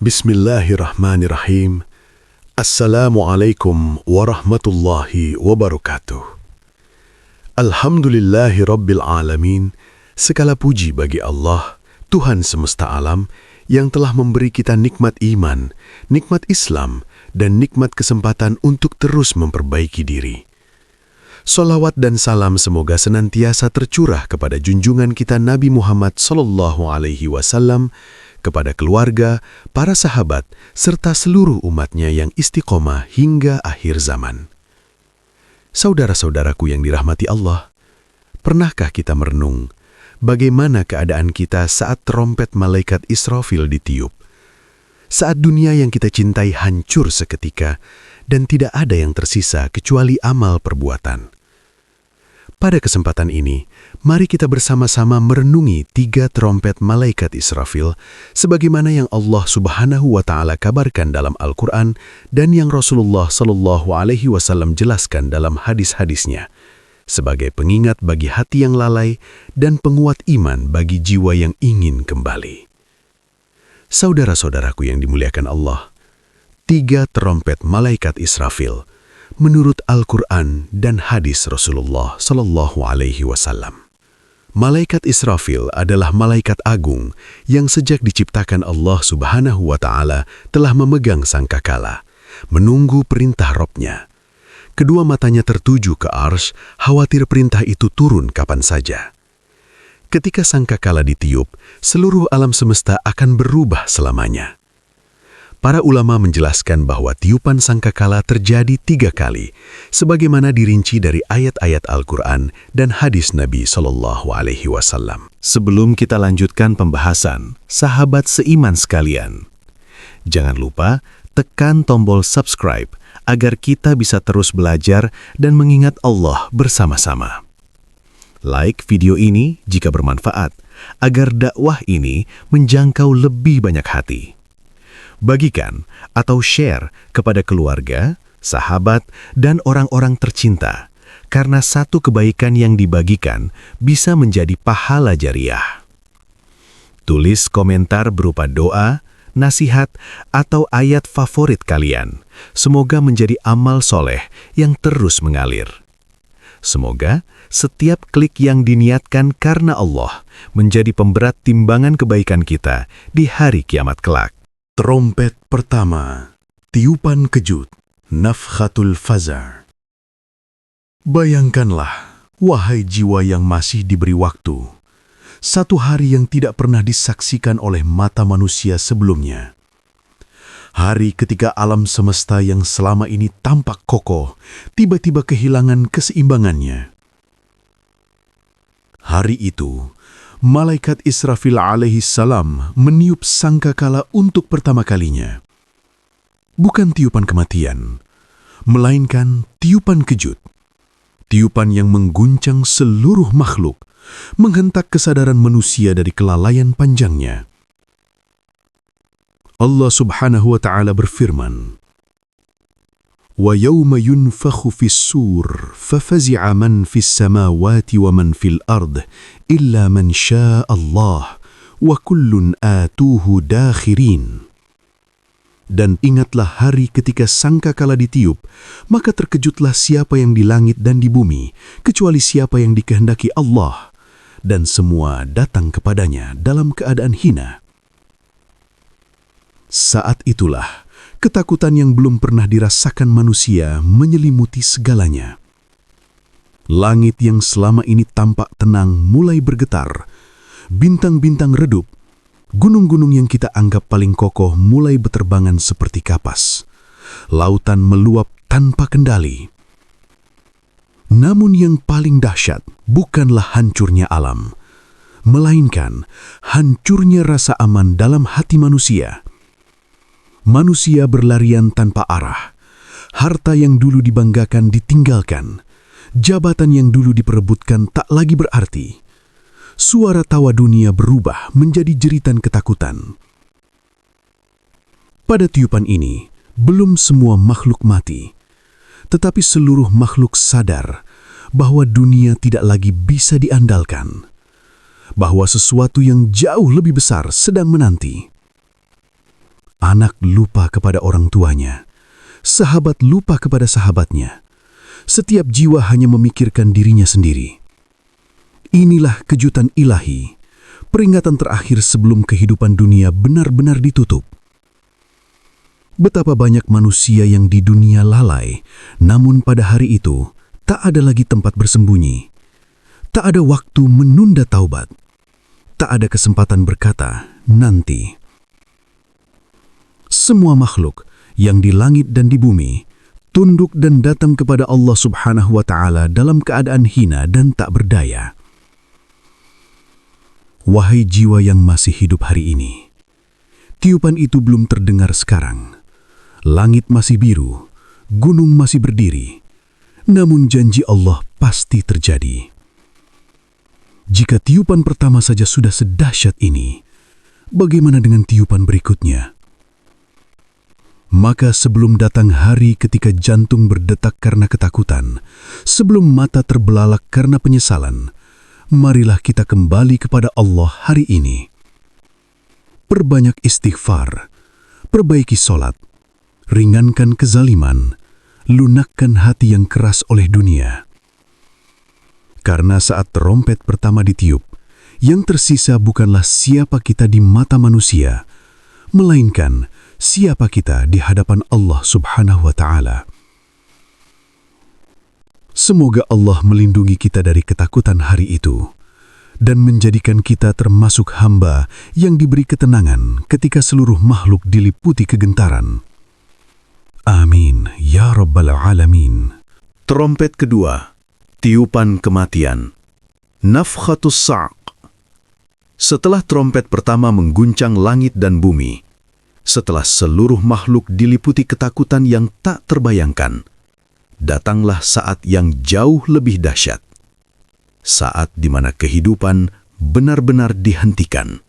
Bismillahirrahmanirrahim. Assalamualaikum warahmatullahi wabarakatuh. Alhamdulillahi rabbil alamin. Segala puji bagi Allah, Tuhan semesta alam, yang telah memberi kita nikmat iman, nikmat Islam, dan nikmat kesempatan untuk terus memperbaiki diri. Salawat dan salam semoga senantiasa tercurah kepada junjungan kita Nabi Muhammad SAW, kepada keluarga, para sahabat, serta seluruh umatnya yang istiqomah hingga akhir zaman. Saudara-saudaraku yang dirahmati Allah, pernahkah kita merenung bagaimana keadaan kita saat trompet malaikat Israfil ditiup? Saat dunia yang kita cintai hancur seketika dan tidak ada yang tersisa kecuali amal perbuatan. Pada kesempatan ini, mari kita bersama-sama merenungi 3 trompet malaikat Israfil sebagaimana yang Allah Subhanahu wa Ta'ala kabarkan dalam Al-Quran dan yang Rasulullah SAW jelaskan dalam hadis-hadisnya, sebagai pengingat bagi hati yang lalai dan penguat iman bagi jiwa yang ingin kembali. Saudara-saudaraku yang dimuliakan Allah, 3 trompet malaikat Israfil menurut Al-Quran dan hadis Rasulullah SAW. Malaikat Israfil adalah malaikat agung yang sejak diciptakan Allah Subhanahu wa Ta'ala telah memegang sangkakala, menunggu perintah Robnya. Kedua matanya tertuju ke arsy, khawatir perintah itu turun kapan saja. Ketika sangkakala ditiup, seluruh alam semesta akan berubah selamanya. Para ulama menjelaskan bahwa tiupan sangkakala terjadi 3 kali, sebagaimana dirinci dari ayat-ayat Al-Quran dan hadis Nabi SAW. Sebelum kita lanjutkan pembahasan, sahabat seiman sekalian, jangan lupa tekan tombol subscribe agar kita bisa terus belajar dan mengingat Allah bersama-sama. Like video ini jika bermanfaat, agar dakwah ini menjangkau lebih banyak hati. Bagikan atau share kepada keluarga, sahabat, dan orang-orang tercinta, karena satu kebaikan yang dibagikan bisa menjadi pahala jariah. Tulis komentar berupa doa, nasihat, atau ayat favorit kalian. Semoga menjadi amal soleh yang terus mengalir. Semoga setiap klik yang diniatkan karena Allah menjadi pemberat timbangan kebaikan kita di hari kiamat kelak. Trompet pertama, tiupan kejut, nafkhatul faza'. Bayangkanlah, wahai jiwa yang masih diberi waktu, satu hari yang tidak pernah disaksikan oleh mata manusia sebelumnya. Hari ketika alam semesta yang selama ini tampak kokoh, tiba-tiba kehilangan keseimbangannya. Hari itu, Malaikat Israfil alaihi salam meniup sangkakala untuk pertama kalinya. Bukan tiupan kematian, melainkan tiupan kejut. Tiupan yang mengguncang seluruh makhluk, menghentak kesadaran manusia dari kelalaian panjangnya. Allah Subhanahu wa Ta'ala berfirman, وَيَوْمَ يُنْفَخُ فِي السُّورِ فَفَزِعَ مَنْ فِي السَّمَاوَاتِ وَمَنْ فِي الْأَرْضِ إِلَّا مَنْ شَاءَ اللَّهُ وَكُلٌّ آتُوهُ دَاخِرِينَ. Dan ingatlah hari ketika sangkakala ditiup, maka terkejutlah siapa yang di langit dan di bumi, kecuali siapa yang dikehendaki Allah, dan semua datang kepadanya dalam keadaan hina. Saat itulah, ketakutan yang belum pernah dirasakan manusia menyelimuti segalanya. Langit yang selama ini tampak tenang mulai bergetar, bintang-bintang redup, gunung-gunung yang kita anggap paling kokoh mulai beterbangan seperti kapas, lautan meluap tanpa kendali. Namun yang paling dahsyat bukanlah hancurnya alam, melainkan hancurnya rasa aman dalam hati manusia. Manusia berlarian tanpa arah, harta yang dulu dibanggakan ditinggalkan, jabatan yang dulu diperebutkan tak lagi berarti. Suara tawa dunia berubah menjadi jeritan ketakutan. Pada tiupan ini, belum semua makhluk mati, tetapi seluruh makhluk sadar bahwa dunia tidak lagi bisa diandalkan, bahwa sesuatu yang jauh lebih besar sedang menanti. Anak lupa kepada orang tuanya. Sahabat lupa kepada sahabatnya. Setiap jiwa hanya memikirkan dirinya sendiri. Inilah kejutan ilahi, peringatan terakhir sebelum kehidupan dunia benar-benar ditutup. Betapa banyak manusia yang di dunia lalai, namun pada hari itu tak ada lagi tempat bersembunyi. Tak ada waktu menunda taubat. Tak ada kesempatan berkata, nanti. Semua makhluk yang di langit dan di bumi tunduk dan datang kepada Allah Subhanahu wa Ta'ala dalam keadaan hina dan tak berdaya. Wahai jiwa yang masih hidup hari ini, tiupan itu belum terdengar sekarang. Langit masih biru, gunung masih berdiri, namun janji Allah pasti terjadi. Jika tiupan pertama saja sudah sedahsyat ini, bagaimana dengan tiupan berikutnya? Maka sebelum datang hari ketika jantung berdetak karena ketakutan, sebelum mata terbelalak karena penyesalan, marilah kita kembali kepada Allah hari ini. Perbanyak istighfar, perbaiki solat, ringankan kezaliman, lunakkan hati yang keras oleh dunia. Karena saat trompet pertama ditiup, yang tersisa bukanlah siapa kita di mata manusia, melainkan siapa kita di hadapan Allah Subhanahu wa Ta'ala. Semoga Allah melindungi kita dari ketakutan hari itu dan menjadikan kita termasuk hamba yang diberi ketenangan ketika seluruh makhluk diliputi kegentaran. Amin ya Rabbal Alamin. Trompet kedua, tiupan kematian. Nafkhatus Sa'q. Setelah trompet pertama mengguncang langit dan bumi, setelah seluruh makhluk diliputi ketakutan yang tak terbayangkan, datanglah saat yang jauh lebih dahsyat. Saat di mana kehidupan benar-benar dihentikan.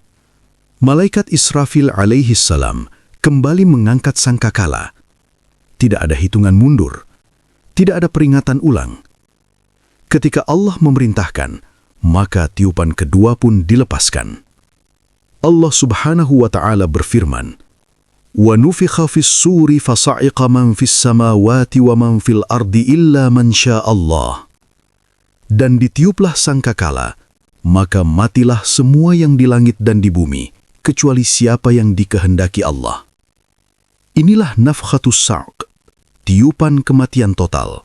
Malaikat Israfil alaihi salam kembali mengangkat sangkakala. Tidak ada hitungan mundur. Tidak ada peringatan ulang. Ketika Allah memerintahkan, maka tiupan kedua pun dilepaskan. Allah Subhanahu wa Ta'ala berfirman, وَنُفِخَ فِي السُّورِ فَصَعِقَ مَنْ فِي السَّمَاوَاتِ وَمَنْ فِي الْأَرْضِ إِلَّا مَنْ شَاءَ اللَّهِ. Dan ditiuplah sangkakala, maka matilah semua yang di langit dan di bumi, kecuali siapa yang dikehendaki Allah. Inilah nafkhatus sa'q, tiupan kematian total.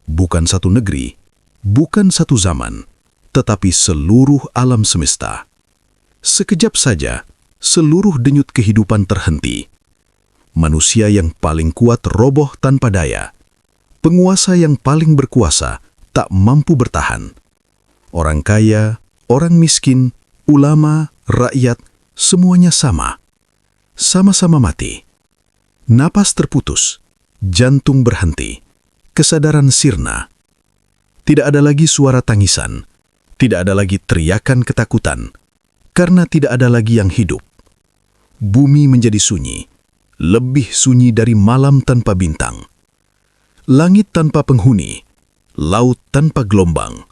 Bukan satu negeri, bukan satu zaman, tetapi seluruh alam semesta. Sekejap saja, seluruh denyut kehidupan terhenti. Manusia yang paling kuat roboh tanpa daya. Penguasa yang paling berkuasa tak mampu bertahan. Orang kaya, orang miskin, ulama, rakyat, semuanya sama. Sama-sama mati. Napas terputus, jantung berhenti, kesadaran sirna. Tidak ada lagi suara tangisan, tidak ada lagi teriakan ketakutan, karena tidak ada lagi yang hidup. Bumi menjadi sunyi, lebih sunyi dari malam tanpa bintang. Langit tanpa penghuni, laut tanpa gelombang.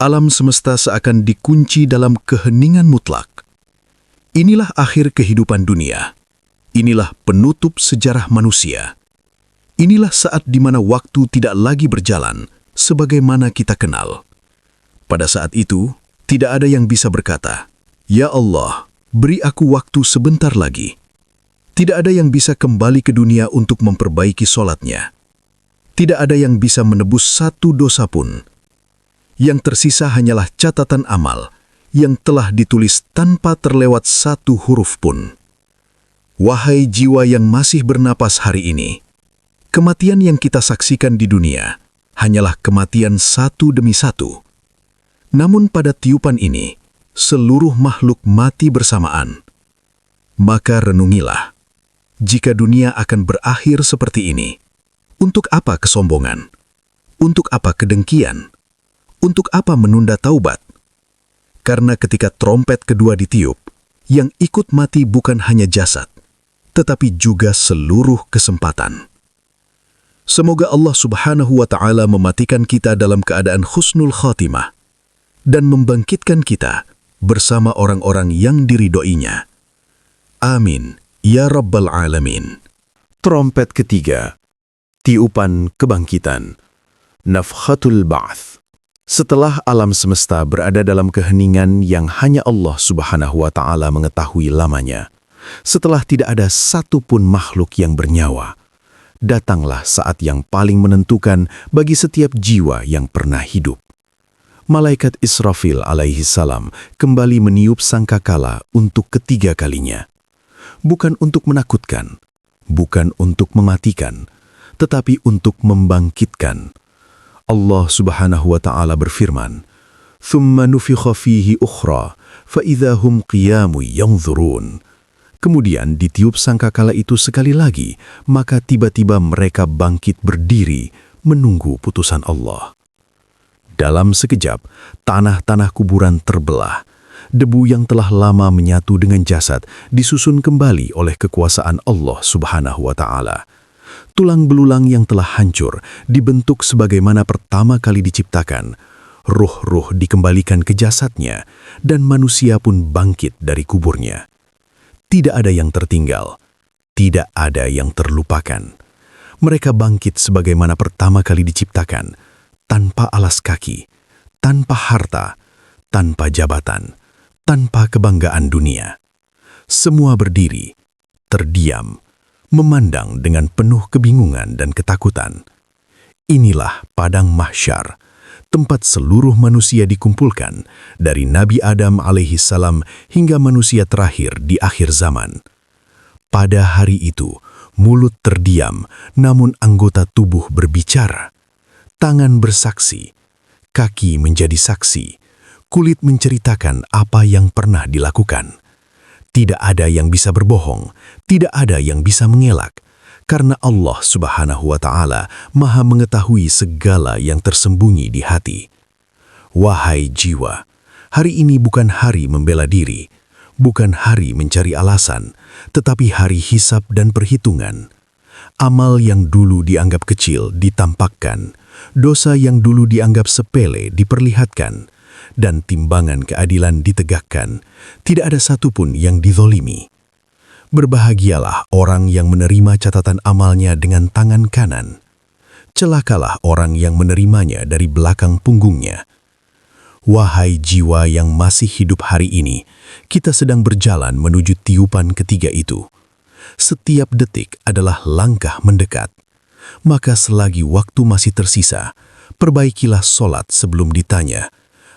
Alam semesta seakan dikunci dalam keheningan mutlak. Inilah akhir kehidupan dunia. Inilah penutup sejarah manusia. Inilah saat di mana waktu tidak lagi berjalan sebagaimana kita kenal. Pada saat itu, tidak ada yang bisa berkata, "Ya Allah, beri aku waktu sebentar lagi." Tidak ada yang bisa kembali ke dunia untuk memperbaiki solatnya. Tidak ada yang bisa menebus satu dosa pun. Yang tersisa hanyalah catatan amal yang telah ditulis tanpa terlewat satu huruf pun. Wahai jiwa yang masih bernapas hari ini, kematian yang kita saksikan di dunia hanyalah kematian satu demi satu. Namun pada tiupan ini, seluruh makhluk mati bersamaan. Maka renungilah, jika dunia akan berakhir seperti ini, untuk apa kesombongan? Untuk apa kedengkian? Untuk apa menunda taubat? Karena ketika trompet kedua ditiup, yang ikut mati bukan hanya jasad, tetapi juga seluruh kesempatan. Semoga Allah Subhanahu wa Ta'ala mematikan kita dalam keadaan husnul khatimah dan membangkitkan kita bersama orang-orang yang diridhoinya. Amin ya Rabbal Alamin. Trompet ketiga, tiupan kebangkitan, nafkhatul ba'ats. Setelah alam semesta berada dalam keheningan yang hanya Allah Subhanahu wa Ta'ala mengetahui lamanya, setelah tidak ada satupun makhluk yang bernyawa, datanglah saat yang paling menentukan bagi setiap jiwa yang pernah hidup. Malaikat Israfil alaihi salam kembali meniup sangkakala untuk ketiga kalinya. Bukan untuk menakutkan, bukan untuk mematikan, tetapi untuk membangkitkan. Allah Subhanahu wa Ta'ala berfirman, "Thumma nufikha fihi ukhra, fa idza hum qiyamun yanzurun." Kemudian ditiup sangkakala itu sekali lagi, maka tiba-tiba mereka bangkit berdiri menunggu putusan Allah. Dalam sekejap, tanah-tanah kuburan terbelah. Debu yang telah lama menyatu dengan jasad disusun kembali oleh kekuasaan Allah Subhanahu wa Ta'ala. Tulang belulang yang telah hancur dibentuk sebagaimana pertama kali diciptakan. Ruh-ruh dikembalikan ke jasadnya, dan manusia pun bangkit dari kuburnya. Tidak ada yang tertinggal, tidak ada yang terlupakan. Mereka bangkit sebagaimana pertama kali diciptakan, tanpa alas kaki, tanpa harta, tanpa jabatan, tanpa kebanggaan dunia. Semua berdiri, terdiam, memandang dengan penuh kebingungan dan ketakutan. Inilah padang mahsyar, tempat seluruh manusia dikumpulkan, dari Nabi Adam alaihi salam hingga manusia terakhir di akhir zaman. Pada hari itu, mulut terdiam, namun anggota tubuh berbicara. Tangan bersaksi, kaki menjadi saksi, kulit menceritakan apa yang pernah dilakukan. Tidak ada yang bisa berbohong, tidak ada yang bisa mengelak, karena Allah Subhanahu wa Ta'ala Maha mengetahui segala yang tersembunyi di hati. Wahai jiwa, hari ini bukan hari membela diri, bukan hari mencari alasan, tetapi hari hisab dan perhitungan. Amal yang dulu dianggap kecil ditampakkan, dosa yang dulu dianggap sepele diperlihatkan, dan timbangan keadilan ditegakkan. Tidak ada satupun yang dizolimi. Berbahagialah orang yang menerima catatan amalnya dengan tangan kanan. Celakalah orang yang menerimanya dari belakang punggungnya. Wahai jiwa yang masih hidup hari ini, kita sedang berjalan menuju tiupan ketiga itu. Setiap detik adalah langkah mendekat. Maka selagi waktu masih tersisa, perbaikilah solat sebelum ditanya,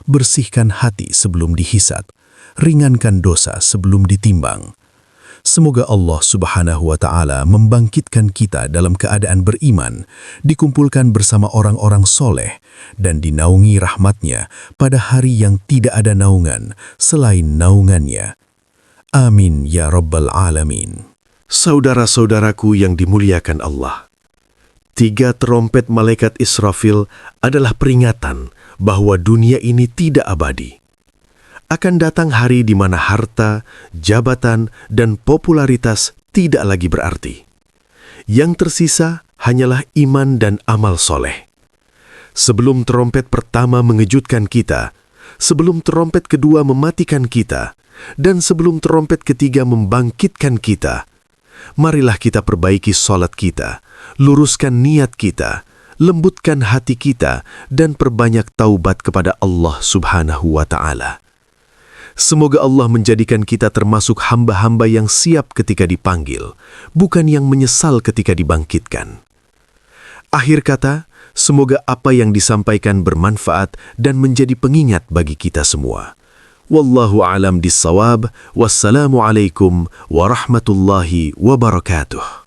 bersihkan hati sebelum dihisab, ringankan dosa sebelum ditimbang. Semoga Allah Subhanahu wa Ta'ala membangkitkan kita dalam keadaan beriman, dikumpulkan bersama orang-orang soleh, dan dinaungi rahmatnya pada hari yang tidak ada naungan selain naungannya. Amin ya Rabbal Alamin. Saudara-saudaraku yang dimuliakan Allah, 3 trompet malaikat Israfil adalah peringatan bahwa dunia ini tidak abadi. Akan datang hari di mana harta, jabatan, dan popularitas tidak lagi berarti. Yang tersisa hanyalah iman dan amal soleh. Sebelum trompet pertama mengejutkan kita, sebelum trompet kedua mematikan kita, dan sebelum trompet ketiga membangkitkan kita, marilah kita perbaiki salat kita, luruskan niat kita, lembutkan hati kita, dan perbanyak taubat kepada Allah Subhanahu wa Ta'ala. Semoga Allah menjadikan kita termasuk hamba-hamba yang siap ketika dipanggil, bukan yang menyesal ketika dibangkitkan. Akhir kata, semoga apa yang disampaikan bermanfaat dan menjadi pengingat bagi kita semua. Wallahu a'lam bis-shawab. Wassalamu alaikum warahmatullahi wabarakatuh.